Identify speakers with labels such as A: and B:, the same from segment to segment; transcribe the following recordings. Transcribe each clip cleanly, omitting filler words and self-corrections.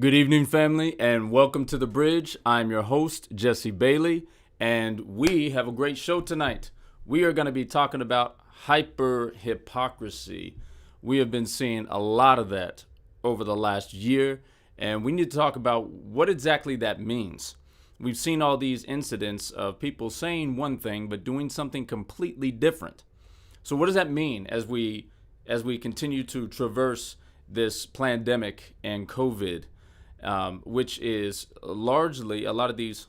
A: Good evening, family, and welcome to The Bridge. I'm your host, Jesse Bailey, and we have a great show tonight. We are going to be talking about hypocrisy. We have been seeing a lot of that over the last year, and we need to talk about what exactly that means. We've seen all these incidents of people saying one thing but doing something completely different. So what does that mean as we continue to traverse this pandemic and COVID? Which is largely a lot of these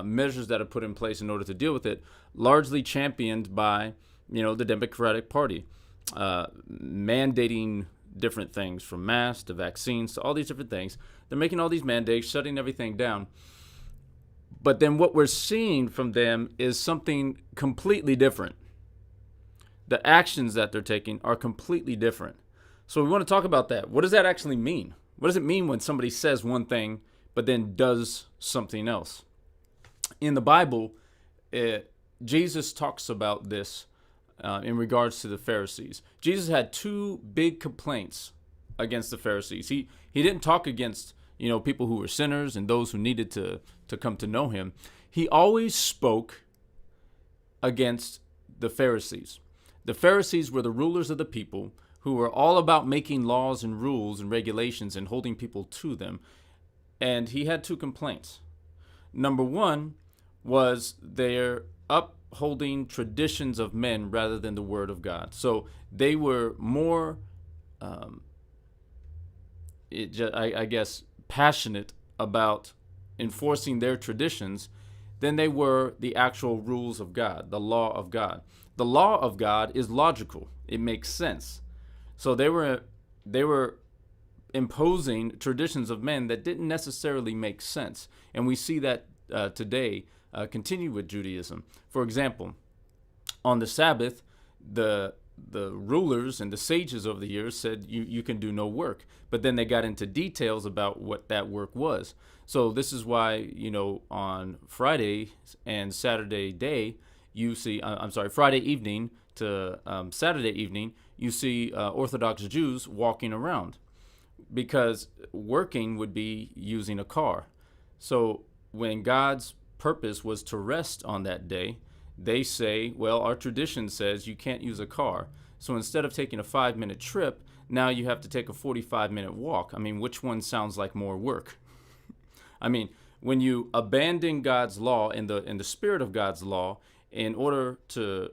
A: measures that are put in place in order to deal with it, largely championed by, the Democratic Party, mandating different things from masks to vaccines to all these different things. They're making all these mandates, shutting everything down. But then what we're seeing from them is something completely different. The actions that they're taking are completely different. So we want to talk about that. What does that actually mean? What does it mean when somebody says one thing but then does something else? In the Bible, Jesus talks about this in regards to the Pharisees. Jesus had two big complaints against the Pharisees. He didn't talk against people who were sinners and those who needed to come to know him. He always spoke against the Pharisees. The Pharisees were the rulers of the people who were all about making laws and rules and regulations and holding people to them. And he had two complaints. Number one was they're upholding traditions of men rather than the word of God. So they were more, passionate about enforcing their traditions than they were the actual rules of God, the law of God. The law of God is logical. It makes sense. So they were imposing traditions of men that didn't necessarily make sense. And we see that today continue with Judaism. For example, on the Sabbath, the rulers and the sages over the years said you can do no work. But then they got into details about what that work was. So this is why, on Friday and Saturday day, Friday evening to Saturday evening, you see Orthodox Jews walking around because working would be using a car. So when God's purpose was to rest on that day, they say, well, our tradition says you can't use a car. So instead of taking a 5-minute trip, now you have to take a 45-minute walk. I mean, which one sounds like more work? I mean, when you abandon God's law in the spirit of God's law in order to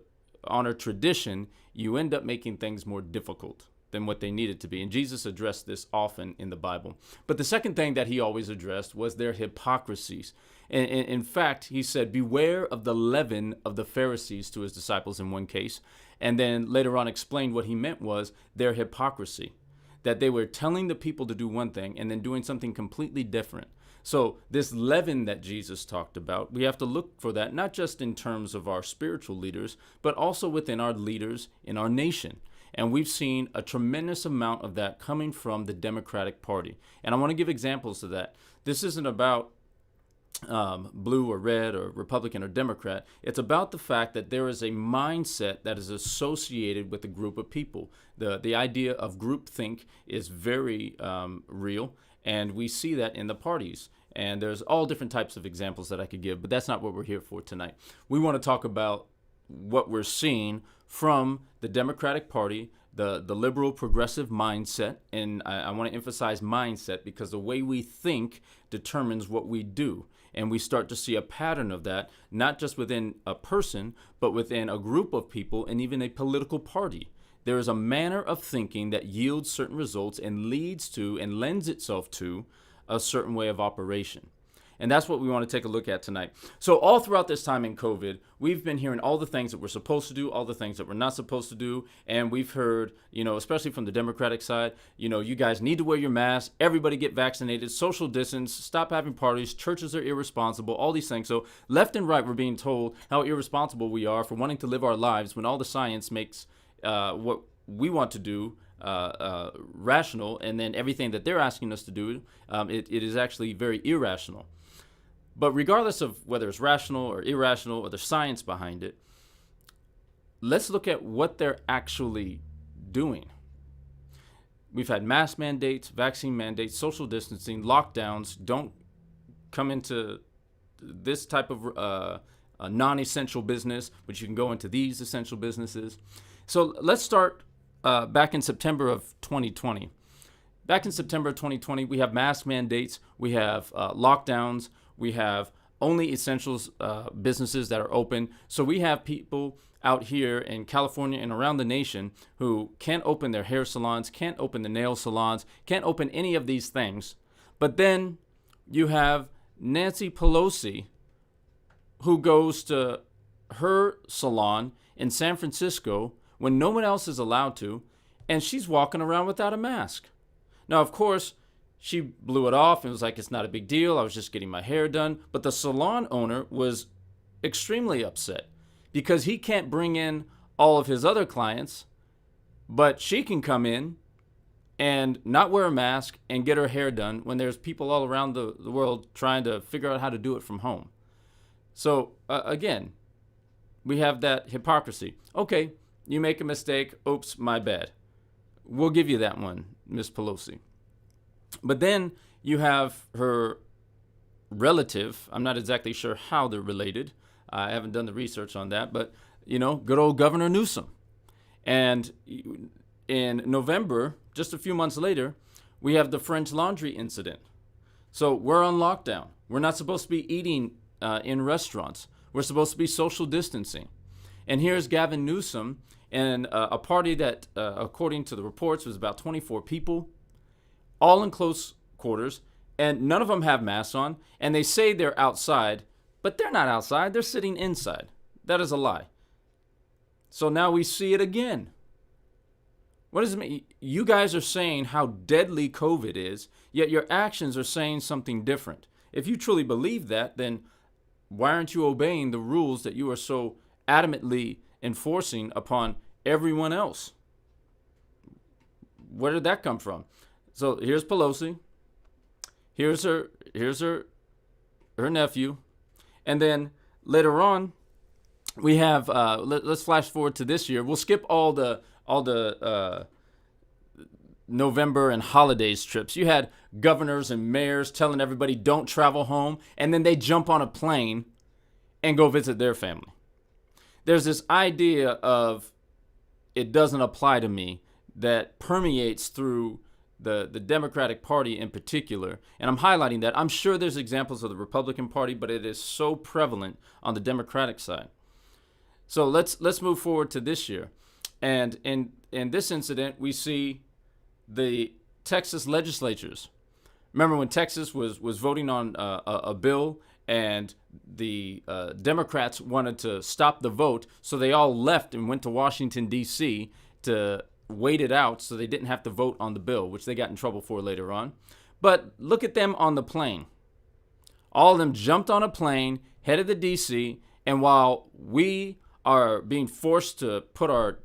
A: honor tradition, you end up making things more difficult than what they needed to be. And Jesus addressed this often in the Bible. But the second thing that he always addressed was their hypocrisies. And in fact, he said, beware of the leaven of the Pharisees to his disciples in one case. And then later on explained what he meant was their hypocrisy, that they were telling the people to do one thing and then doing something completely different. So this leaven that Jesus talked about, we have to look for that, not just in terms of our spiritual leaders, but also within our leaders in our nation. And we've seen a tremendous amount of that coming from the Democratic Party. And I want to give examples of that. This isn't about blue or red or Republican or Democrat. It's about the fact that there is a mindset that is associated with a group of people. The idea of groupthink is very real. And we see that in the parties. And there's all different types of examples that I could give, but that's not what we're here for tonight. We want to talk about what we're seeing from the Democratic Party, the liberal progressive mindset. And I want to emphasize mindset because the way we think determines what we do. And we start to see a pattern of that, not just within a person, but within a group of people and even a political party. There is a manner of thinking that yields certain results and leads to and lends itself to a certain way of operation. And that's what we want to take a look at tonight. So all throughout this time in COVID, we've been hearing all the things that we're supposed to do, all the things that we're not supposed to do. And we've heard, especially from the Democratic side, you guys need to wear your mask, everybody get vaccinated, social distance, stop having parties, churches are irresponsible, all these things. So left and right, we're being told how irresponsible we are for wanting to live our lives when all the science makes what we want to do rational, and then everything that they're asking us to do, it is actually very irrational. But regardless of whether it's rational or irrational or the science behind it, let's look at what they're actually doing. We've had mask mandates, vaccine mandates, social distancing, lockdowns. Don't come into this type of a non-essential business, but you can go into these essential businesses. So let's start back in September of 2020. Back in September of 2020, we have mask mandates, we have lockdowns, we have only essentials businesses that are open. So we have people out here in California and around the nation who can't open their hair salons, can't open the nail salons, can't open any of these things. But then you have Nancy Pelosi, who goes to her salon in San Francisco when no one else is allowed to, and she's walking around without a mask. Now, of course, she blew it off and was like, it's not a big deal. I was just getting my hair done. But the salon owner was extremely upset because he can't bring in all of his other clients, but she can come in and not wear a mask and get her hair done when there's people all around the world trying to figure out how to do it from home. So, again, we have that hypocrisy. Okay, you make a mistake. Oops, my bad. We'll give you that one, Miss Pelosi. But then you have her relative. I'm not exactly sure how they're related. I haven't done the research on that. But, good old Governor Newsom. And in November, just a few months later, we have the French Laundry incident. So we're on lockdown. We're not supposed to be eating in restaurants. We're supposed to be social distancing. And here's Gavin Newsom and a party that, according to the reports, was about 24 people, all in close quarters, and none of them have masks on. And they say they're outside, but they're not outside. They're sitting inside. That is a lie. So now we see it again. What does it mean? You guys are saying how deadly COVID is, yet your actions are saying something different. If you truly believe that, then why aren't you obeying the rules that you are so adamantly enforcing upon everyone else? Where did that come from? So here's Pelosi. Here's her nephew. And then later on, we have, let's flash forward to this year. We'll skip all the November and holidays trips. You had governors and mayors telling everybody don't travel home, and then they jump on a plane and go visit their family. There's this idea of it doesn't apply to me that permeates through the Democratic Party in particular. And I'm highlighting that. I'm sure there's examples of the Republican Party, but it is so prevalent on the Democratic side. So let's move forward to this year. And in this incident, we see the Texas legislatures. Remember when Texas was voting on a bill and the Democrats wanted to stop the vote, so they all left and went to Washington, D.C. to wait it out so they didn't have to vote on the bill, which they got in trouble for later on. But look at them on the plane. All of them jumped on a plane, headed to D.C., and while we are being forced to put our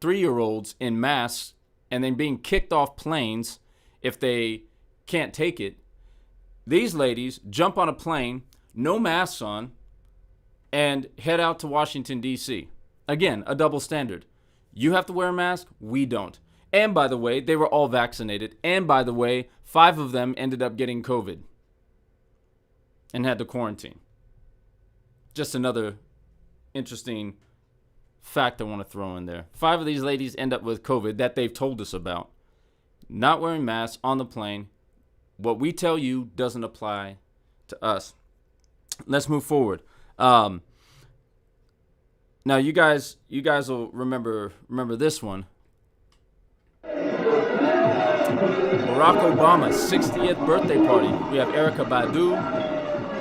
A: 3-year-olds in masks and then being kicked off planes if they can't take it, these ladies jump on a plane, no masks on, and head out to Washington, D.C. Again, a double standard. You have to wear a mask, we don't. And by the way, they were all vaccinated. And by the way, 5 of them ended up getting COVID and had to quarantine. Just another interesting fact I want to throw in there. 5 of these ladies end up with COVID that they've told us about. Not wearing masks on the plane. What we tell you doesn't apply to us. Let's move forward. Now you guys will remember this one. Barack Obama's 60th birthday party. We have Erykah Badu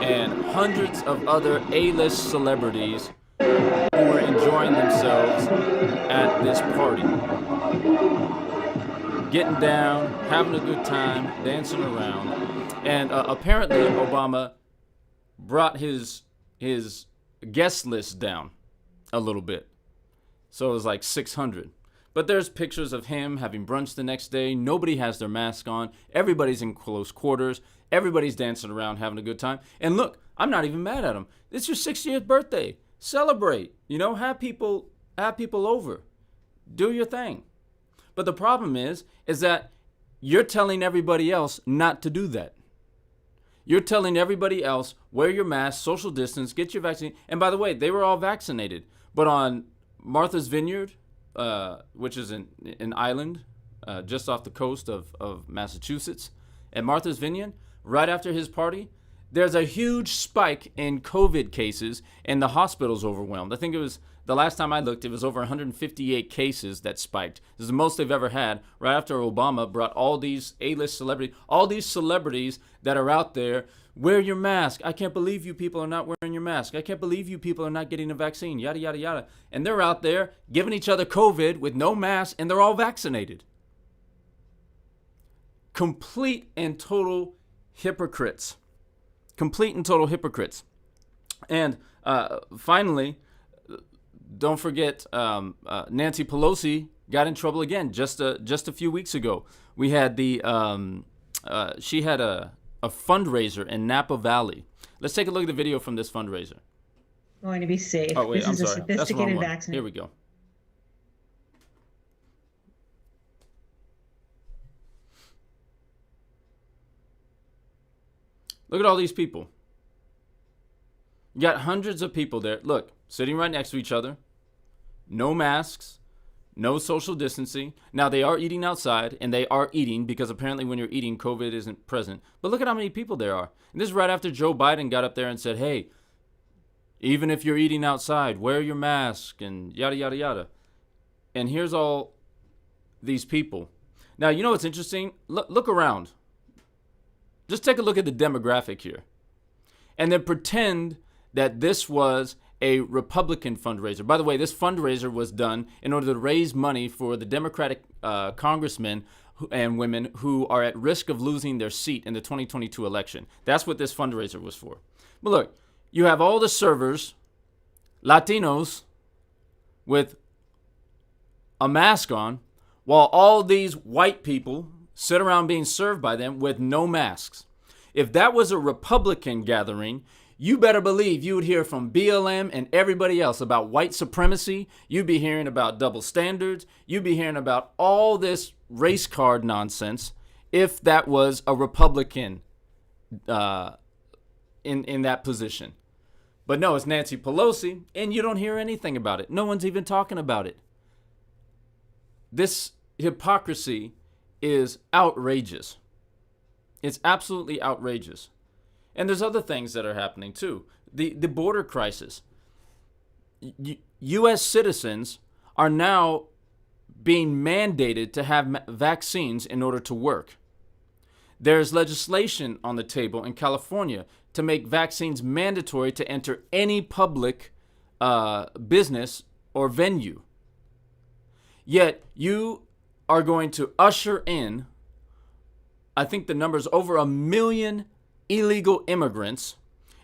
A: and hundreds of other A-list celebrities who were enjoying themselves at this party. Getting down, having a good time, dancing around. And apparently Obama brought his guest list down a little bit. So it was like 600. But there's pictures of him having brunch the next day. Nobody has their mask on. Everybody's in close quarters. Everybody's dancing around, having a good time. And look, I'm not even mad at him. It's your 60th birthday. Celebrate. Have people over. Do your thing. But the problem is that you're telling everybody else not to do that. You're telling everybody else, wear your mask, social distance, get your vaccine. And by the way, they were all vaccinated. But on Martha's Vineyard, which is an island just off the coast of Massachusetts, at Martha's Vineyard, right after his party, there's a huge spike in COVID cases and the hospital's overwhelmed. I think it was, the last time I looked, it was over 158 cases that spiked. This is the most they've ever had, right after Obama brought all these A-list celebrities, all these celebrities that are out there, wear your mask. I can't believe you people are not wearing your mask. I can't believe you people are not getting a vaccine, yada, yada, yada. And they're out there giving each other COVID with no mask, and they're all vaccinated. Complete and total hypocrites. Complete and total hypocrites. And finally, don't forget, Nancy Pelosi got in trouble again just a few weeks ago. We had she had a fundraiser in Napa Valley. Let's take a look at the video from this fundraiser.
B: Going to be safe.
A: Oh wait,
B: this
A: I'm
B: is
A: sorry.
B: a sophisticated vaccine.
A: Here we go. Look at all these people. You got hundreds of people there. Look, sitting right next to each other. No masks. No social distancing. Now, they are eating outside, and they are eating because apparently when you're eating, COVID isn't present. But look at how many people there are. And this is right after Joe Biden got up there and said, hey, even if you're eating outside, wear your mask and yada, yada, yada. And here's all these people. Now, you know what's interesting? Look around. Just take a look at the demographic here. And then pretend that this was a Republican fundraiser. By the way, this fundraiser was done in order to raise money for the Democratic congressmen and women who are at risk of losing their seat in the 2022 election. That's what this fundraiser was for. But look, you have all the servers, Latinos, with a mask on, while all these white people sit around being served by them with no masks. If that was a Republican gathering, you better believe you would hear from BLM and everybody else about white supremacy. You'd be hearing about double standards. You'd be hearing about all this race card nonsense if that was a Republican in that position. But no, it's Nancy Pelosi, and you don't hear anything about it. No one's even talking about it. This hypocrisy is outrageous. It's absolutely outrageous. And there's other things that are happening too. The border crisis. U.S. citizens are now being mandated to have vaccines in order to work. There's legislation on the table in California to make vaccines mandatory to enter any public business or venue. Yet you are going to usher in, I think the number's over 1 million illegal immigrants,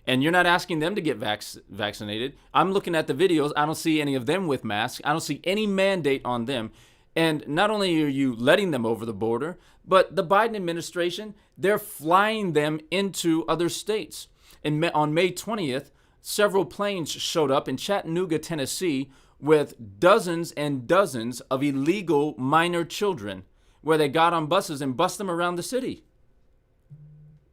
A: and you're not asking them to get vaccinated. I'm looking at the videos. I don't see any of them with masks. I don't see any mandate on them. And not only are you letting them over the border, but the Biden administration, they're flying them into other states. And on May 20th, several planes showed up in Chattanooga, Tennessee, with dozens and dozens of illegal minor children, where they got on buses and bust them around the city.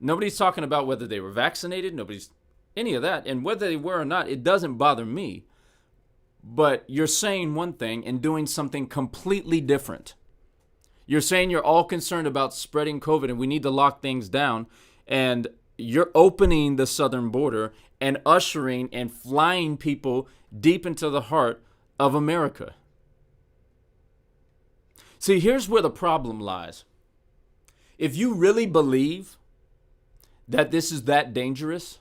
A: Nobody's talking about whether they were vaccinated. Nobody's any of that. And whether they were or not, it doesn't bother me. But you're saying one thing and doing something completely different. You're saying you're all concerned about spreading COVID and we need to lock things down. And you're opening the southern border and ushering and flying people deep into the heart of America. See, here's where the problem lies. If you really believe that this is that dangerous,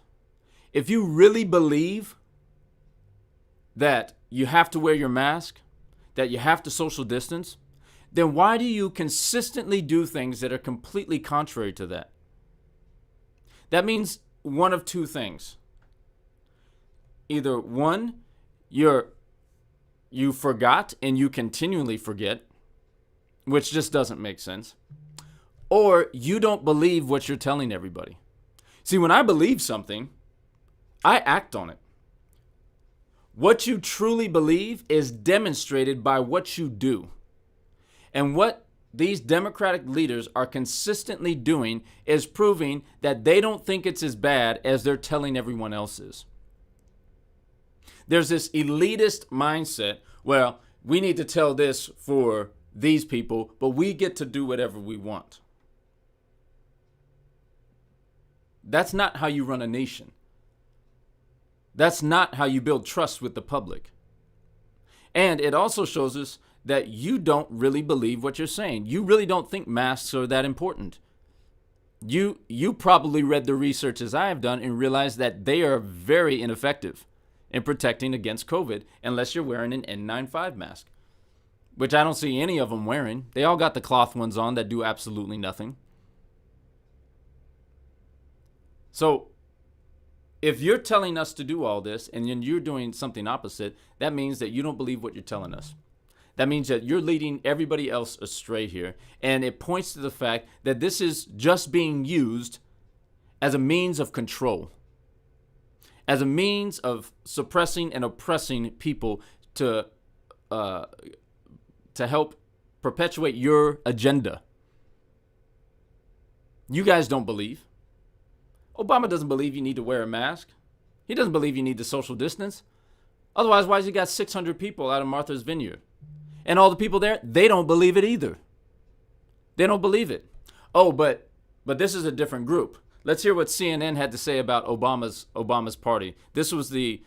A: if you really believe that you have to wear your mask, that you have to social distance, then why do you consistently do things that are completely contrary to that? That means one of two things. Either one, you forgot and you continually forget, which just doesn't make sense, or you don't believe what you're telling everybody. See, when I believe something, I act on it. What you truly believe is demonstrated by what you do. And what these Democratic leaders are consistently doing is proving that they don't think it's as bad as they're telling everyone else is. There's this elitist mindset, well, we need to tell this for these people, but we get to do whatever we want. That's not how you run a nation. That's not how you build trust with the public. And it also shows us that you don't really believe what you're saying. You really don't think masks are that important. You probably read the research as I have done and realized that they are very ineffective in protecting against COVID unless you're wearing an N95 mask, which I don't see any of them wearing. They all got the cloth ones on that do absolutely nothing. So if you're telling us to do all this and then you're doing something opposite, that means that you don't believe what you're telling us. That means that you're leading everybody else astray here. And it points to the fact that this is just being used as a means of control, as a means of suppressing and oppressing people to help perpetuate your agenda. You guys don't believe. Obama doesn't believe you need to wear a mask. He doesn't believe you need to social distance. Otherwise, why has he got 600 people out of Martha's Vineyard? And all the people there, they don't believe it either. They don't believe it. Oh, but this is a different group. Let's hear what CNN had to say about Obama's party. This is the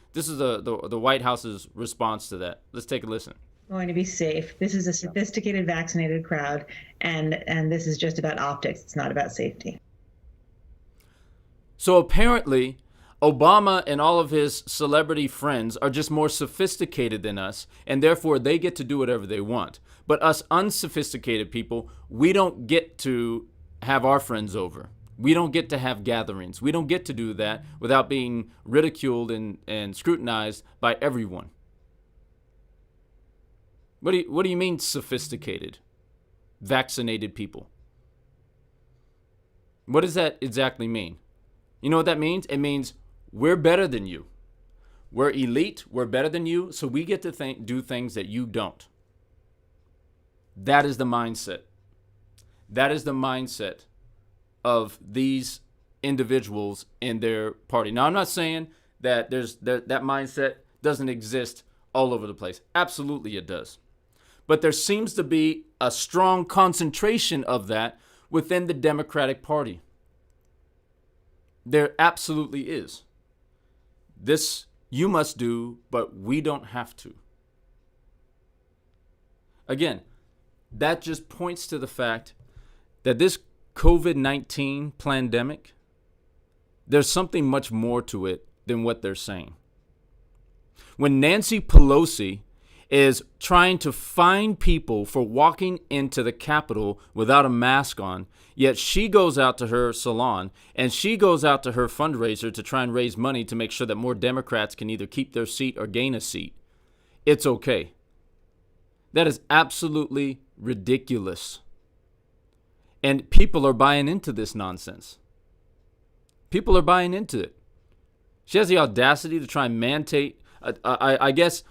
A: White House's response to that. Let's take a listen.
B: Going to be safe. This is a sophisticated, vaccinated crowd, and this is just about optics. It's not about safety.
A: So apparently, Obama and all of his celebrity friends are just more sophisticated than us, and therefore they get to do whatever they want. But us unsophisticated people, we don't get to have our friends over. We don't get to have gatherings. We don't get to do that without being ridiculed and scrutinized by everyone. What do you mean sophisticated? Vaccinated people. What does that exactly mean? You know what that means? It means we're better than you. We're elite. We're better than you. So we get to do things that you don't. That is the mindset. That is the mindset of these individuals in their party. Now, I'm not saying that that mindset doesn't exist all over the place. Absolutely it does. But there seems to be a strong concentration of that within the Democratic Party. There absolutely is. This you must do, but we don't have to. Again, that just points to the fact that this COVID-19 pandemic, there's something much more to it than what they're saying. When Nancy Pelosi is trying to fine people for walking into the Capitol without a mask on, yet she goes out to her salon and she goes out to her fundraiser to try and raise money to make sure that more Democrats can either keep their seat or gain a seat. It's okay. That is absolutely ridiculous. And people are buying into this nonsense. People are buying into it. She has the audacity to try and mandate. I guess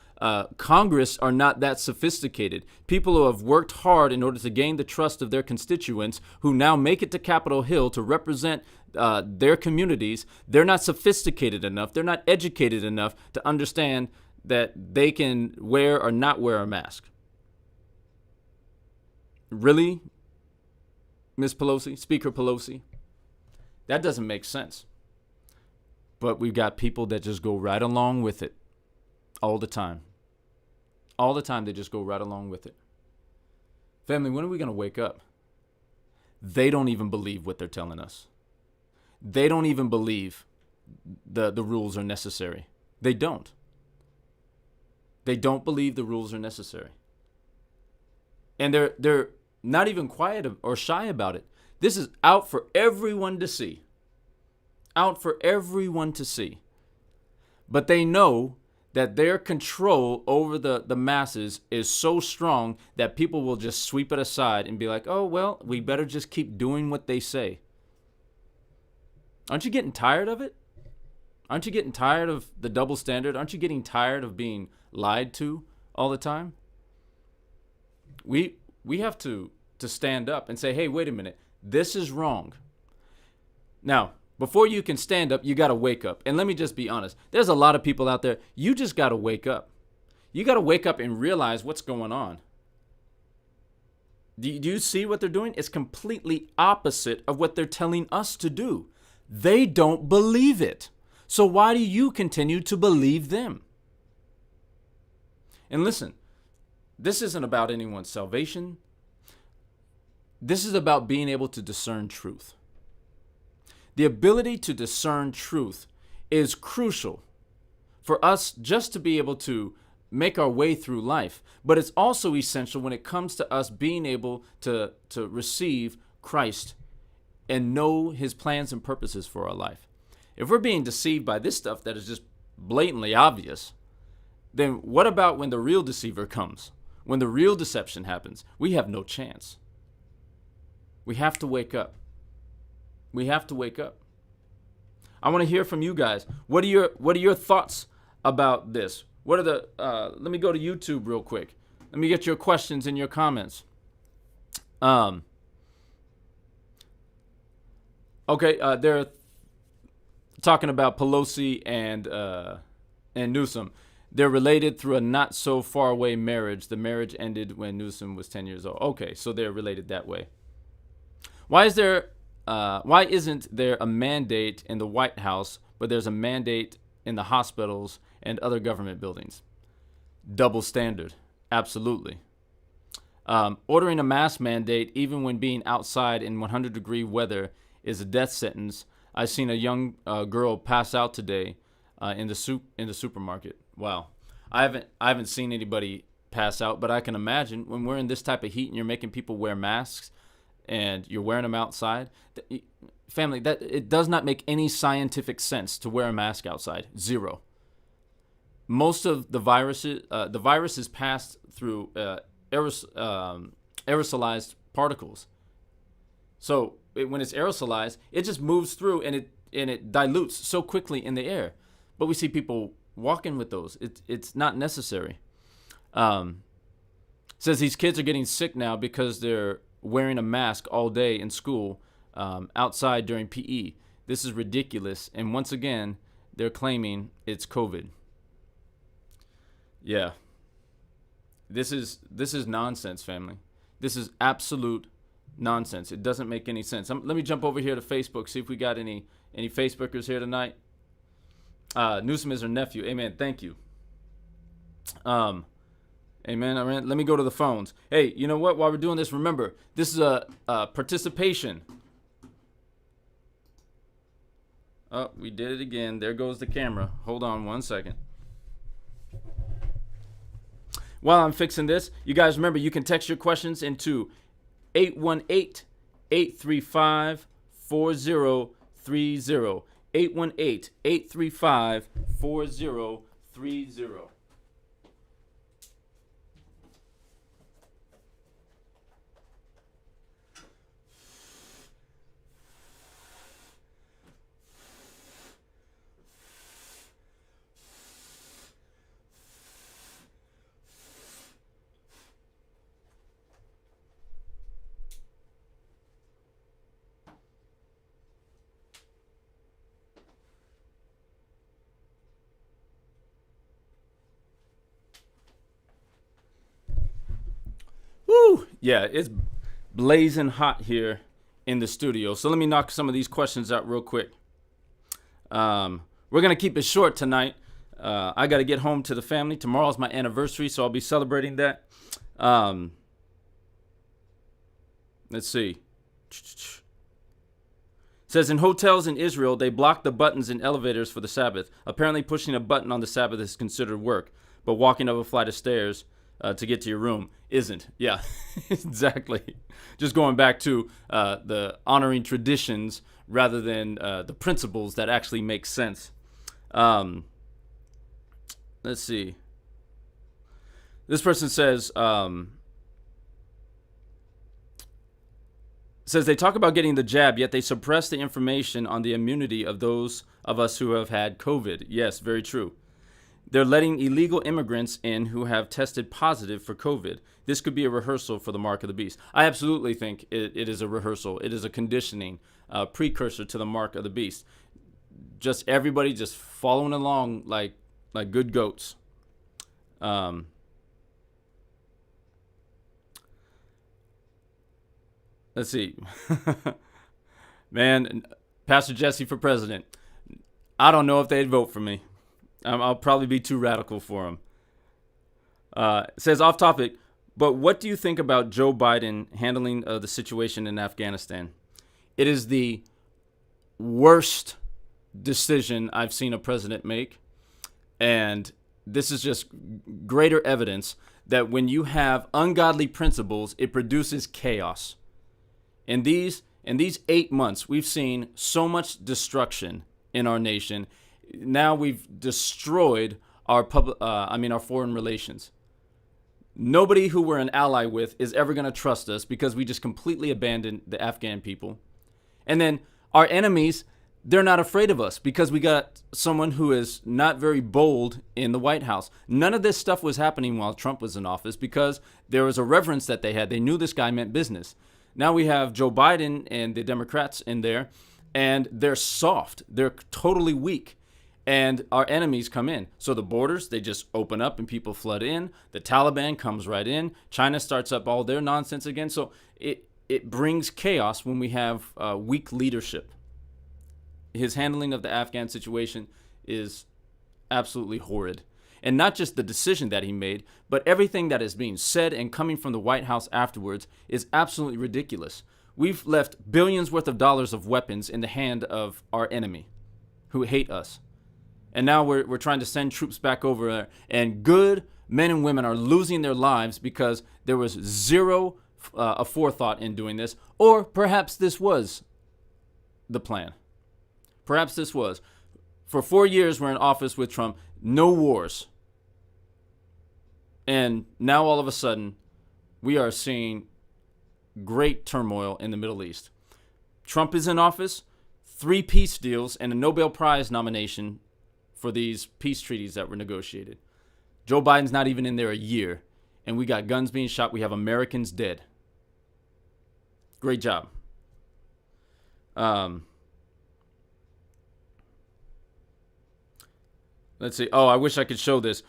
A: Congress are not that sophisticated. People who have worked hard in order to gain the trust of their constituents, who now make it to Capitol Hill to represent their communities, they're not sophisticated enough. They're not educated enough to understand that they can wear or not wear a mask. Really, Ms. Pelosi, Speaker Pelosi? That doesn't make sense. But we've got people that just go right along with it all the time. All the time, they just go right along with it. Family, when are we going to wake up? They don't even believe what they're telling us. They don't even believe the rules are necessary. They don't. They don't believe the rules are necessary. And they're not even quiet or shy about it. This is out for everyone to see. Out for everyone to see. But they know that their control over the masses is so strong that people will just sweep it aside and be like, oh, well, we better just keep doing what they say. Aren't you getting tired of it? Aren't you getting tired of the double standard? Aren't you getting tired of being lied to all the time? we have to stand up and say, hey, wait a minute, this is wrong. Now, before you can stand up, you got to wake up. And let me just be honest. There's a lot of people out there. You just got to wake up. You got to wake up and realize what's going on. Do you see what they're doing? It's completely opposite of what they're telling us to do. They don't believe it. So why do you continue to believe them? And listen, this isn't about anyone's salvation. This is about being able to discern truth. The ability to discern truth is crucial for us just to be able to make our way through life. But it's also essential when it comes to us being able to receive Christ and know his plans and purposes for our life. If we're being deceived by this stuff that is just blatantly obvious, then what about when the real deceiver comes? When the real deception happens? We have no chance. We have to wake up. We have to wake up. I want to hear from you guys. What are your thoughts about this? What are the let me go to YouTube real quick. Let me get your questions and your comments. Okay, they're talking about Pelosi and Newsom. They're related through a not so far away marriage. The marriage ended when Newsom was 10 years old. Okay, so they're related that way. Why isn't there a mandate in the White House, but there's a mandate in the hospitals and other government buildings? Double standard. Absolutely. Ordering a mask mandate, even when being outside in 100-degree weather, is a death sentence. I've seen a young girl pass out today in the supermarket. Wow. I haven't seen anybody pass out, but I can imagine when we're in this type of heat and you're making people wear masks and you're wearing them outside, family, that it does not make any scientific sense to wear a mask outside. Zero. Most of the virus is passed through aerosolized particles. So when it's aerosolized, it just moves through and it dilutes so quickly in the air. But we see people walking with those. It's not necessary. Says these kids are getting sick now because they're wearing a mask all day in school, outside during PE. This is ridiculous. And once again, they're claiming it's COVID. Yeah. This is nonsense, family. This is absolute nonsense. It doesn't make any sense. Let me jump over here to Facebook, see if we got any Facebookers here tonight. Newsom is her nephew. Amen. Thank you. Amen. Let me go to the phones. Hey, you know what? While we're doing this, remember, this is a participation. Oh, we did it again. There goes the camera. Hold on one second. While I'm fixing this, you guys remember you can text your questions into 818-835-4030. 818-835-4030. Woo! Yeah, it's blazing hot here in the studio. So let me knock some of these questions out real quick. We're going to keep it short tonight. I got to get home to the family. Tomorrow's my anniversary, so I'll be celebrating that. Let's see. It says in hotels in Israel, they block the buttons in elevators for the Sabbath. Apparently pushing a button on the Sabbath is considered work, but walking up a flight of stairs to get to your room isn't. Yeah, exactly. Just going back to the honoring traditions rather than the principles that actually make sense. Let's see. This person says they talk about getting the jab, yet they suppress the information on the immunity of those of us who have had COVID. Yes, very true. They're letting illegal immigrants in who have tested positive for COVID. This could be a rehearsal for the mark of the beast. I absolutely think it is a rehearsal. It is a conditioning, precursor to the mark of the beast. Just everybody just following along like good goats. Let's see. Man, Pastor Jesse for president. I don't know if they'd vote for me. I'll probably be too radical for him. It says off topic, but what do you think about Joe Biden handling the situation in Afghanistan? It is the worst decision I've seen a president make. And this is just greater evidence that when you have ungodly principles, it produces chaos. In these 8 months, we've seen so much destruction in our nation. Now we've destroyed our our foreign relations. Nobody who we're an ally with is ever going to trust us because we just completely abandoned the Afghan people. And then our enemies, they're not afraid of us because we got someone who is not very bold in the White House. None of this stuff was happening while Trump was in office because there was a reverence that they had. They knew this guy meant business. Now we have Joe Biden and the Democrats in there, and they're soft. They're totally weak. And our enemies come in. So the borders, they just open up and people flood in. The Taliban comes right in. China starts up all their nonsense again. So it brings chaos when we have weak leadership. His handling of the Afghan situation is absolutely horrid. And not just the decision that he made, but everything that is being said and coming from the White House afterwards is absolutely ridiculous. We've left billions worth of dollars of weapons in the hand of our enemy who hate us. And now we're trying to send troops back over there. And good men and women are losing their lives because there was zero forethought in doing this. Or perhaps this was the plan. Perhaps this was. For 4 years, we're in office with Trump. No wars. And now all of a sudden, we are seeing great turmoil in the Middle East. Trump is in office, 3 peace deals, and a Nobel Prize nomination for these peace treaties that were negotiated. Joe Biden's not even in there a year, and we got guns being shot. We have Americans dead. Great job. Let's see. Oh, I wish I could show this.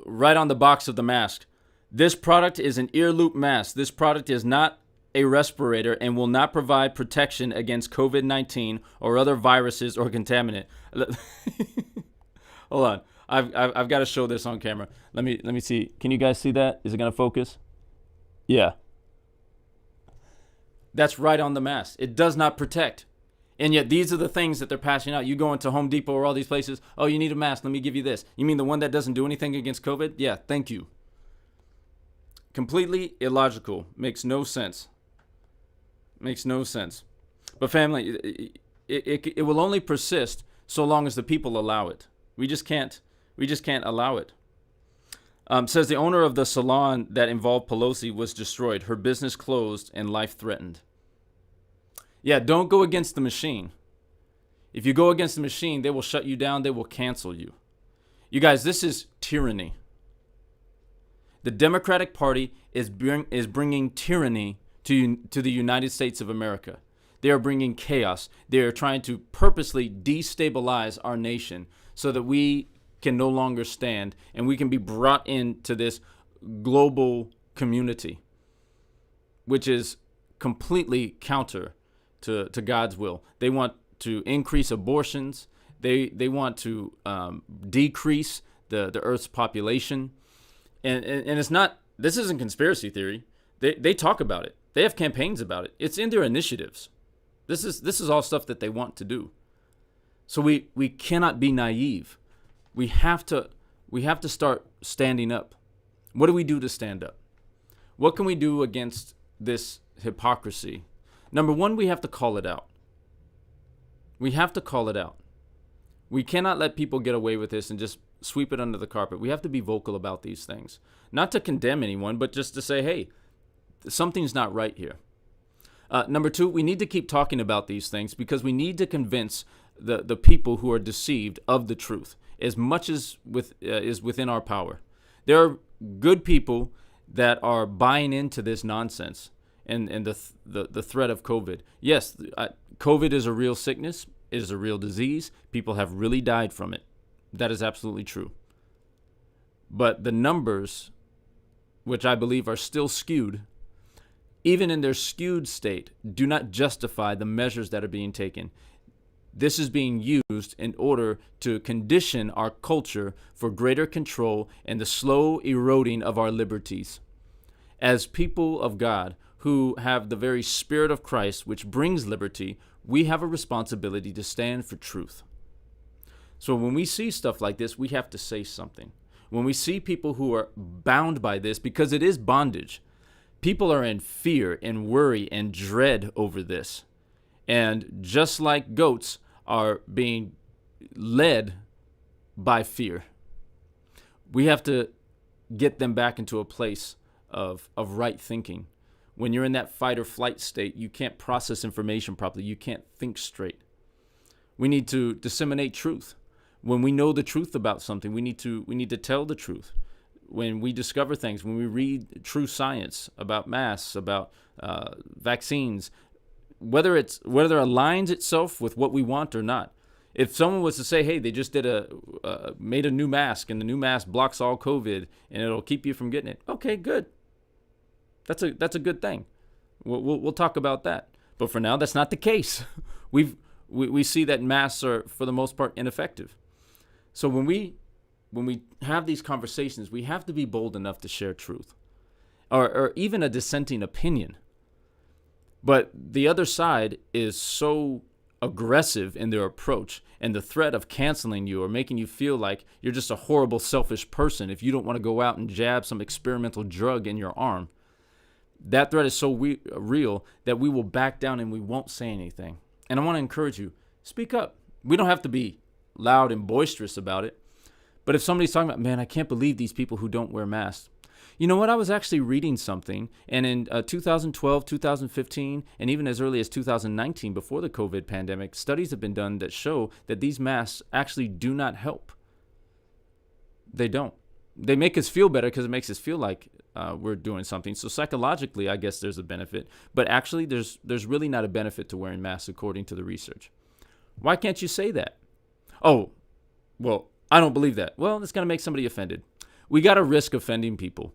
A: Right on the box of the mask. This product is an ear loop mask. This product is not a respirator and will not provide protection against COVID-19 or other viruses or contaminant. Hold on. I've got to show this on camera. Let me see. Can you guys see that? Is it going to focus? Yeah. That's right on the mask. It does not protect. And yet these are the things that they're passing out. You go into Home Depot or all these places. Oh, you need a mask. Let me give you this. You mean the one that doesn't do anything against COVID? Yeah, thank you. Completely illogical. Makes no sense. Makes no sense. But family, it will only persist so long as the people allow it. We just can't allow it. Says the owner of the salon that involved Pelosi was destroyed. Her business closed and life threatened. Yeah, don't go against the machine. If you go against the machine, they will shut you down. They will cancel you. You guys, this is tyranny. The Democratic Party is bringing tyranny to the United States of America. They are bringing chaos. They are trying to purposely destabilize our nation so that we can no longer stand and we can be brought into this global community, which is completely counter to God's will. They want to increase abortions. They want to decrease the Earth's population. And it's not, this isn't conspiracy theory. They talk about it. They have campaigns about it. It's in their initiatives. This is all stuff that they want to do. So we cannot be naive. We have to start standing up. What do we do to stand up? What can we do against this hypocrisy? Number one, we have to call it out. We have to call it out. We cannot let people get away with this and just sweep it under the carpet. We have to be vocal about these things. Not to condemn anyone, but just to say, hey, something's not right here. Number two, we need to keep talking about these things because we need to convince the people who are deceived of the truth. as much as is within our power. There are good people that are buying into this nonsense and the threat of COVID. Yes, COVID is a real sickness. It is a real disease. People have really died from it. That is absolutely true. But the numbers, which I believe are still skewed, even in their skewed state, do not justify the measures that are being taken. This is being used in order to condition our culture for greater control and the slow eroding of our liberties. As people of God who have the very Spirit of Christ, which brings liberty, we have a responsibility to stand for truth. So when we see stuff like this, we have to say something. When we see people who are bound by this, because it is bondage, people are in fear and worry and dread over this. And just like goats are being led by fear, we have to get them back into a place of right thinking. When you're in that fight or flight state, you can't process information properly. You can't think straight. We need to disseminate truth. When we know the truth about something, we need to tell the truth. When we discover things, when we read true science about masks, about vaccines, whether it aligns itself with what we want or not. If someone was to say, "Hey, they just made a new mask, and the new mask blocks all COVID, and it'll keep you from getting it," okay, good. That's a good thing. We'll talk about that. But for now, that's not the case. We see that masks are, for the most part, ineffective. So when we have these conversations, we have to be bold enough to share truth, or even a dissenting opinion. But the other side is so aggressive in their approach, and the threat of canceling you or making you feel like you're just a horrible, selfish person if you don't want to go out and jab some experimental drug in your arm. That threat is so real that we will back down and we won't say anything. And I want to encourage you, speak up. We don't have to be loud and boisterous about it. But if somebody's talking about, "Man, I can't believe these people who don't wear masks." You know what? I was actually reading something, and in 2012, 2015, and even as early as 2019, before the COVID pandemic, studies have been done that show that these masks actually do not help. They don't. They make us feel better because it makes us feel like we're doing something. So psychologically, I guess there's a benefit. But actually, there's really not a benefit to wearing masks according to the research. Why can't you say that? "Oh, well, I don't believe that." Well, it's going to make somebody offended. We got to risk offending people.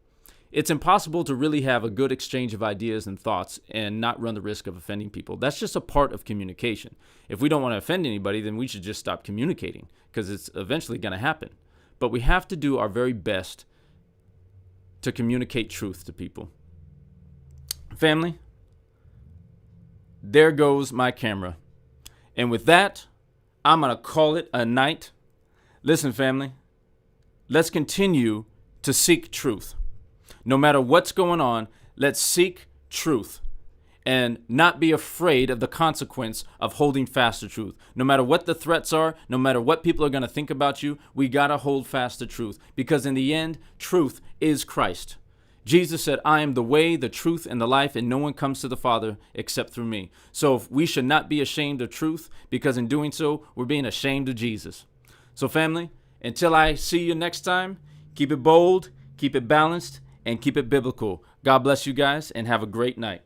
A: It's impossible to really have a good exchange of ideas and thoughts and not run the risk of offending people. That's just a part of communication. If we don't want to offend anybody, then we should just stop communicating, because it's eventually going to happen. But we have to do our very best to communicate truth to people. Family, there goes my camera. And with that, I'm going to call it a night. Listen, family, let's continue to seek truth. No matter what's going on, let's seek truth and not be afraid of the consequence of holding fast to truth. No matter what the threats are, no matter what people are going to think about you, we got to hold fast to truth, because in the end, truth is Christ. Jesus said, "I am the way, the truth, and the life, and no one comes to the Father except through me." So we should not be ashamed of truth, because in doing so, we're being ashamed of Jesus. So family, until I see you next time, keep it bold, keep it balanced, and keep it biblical. God bless you guys, and have a great night.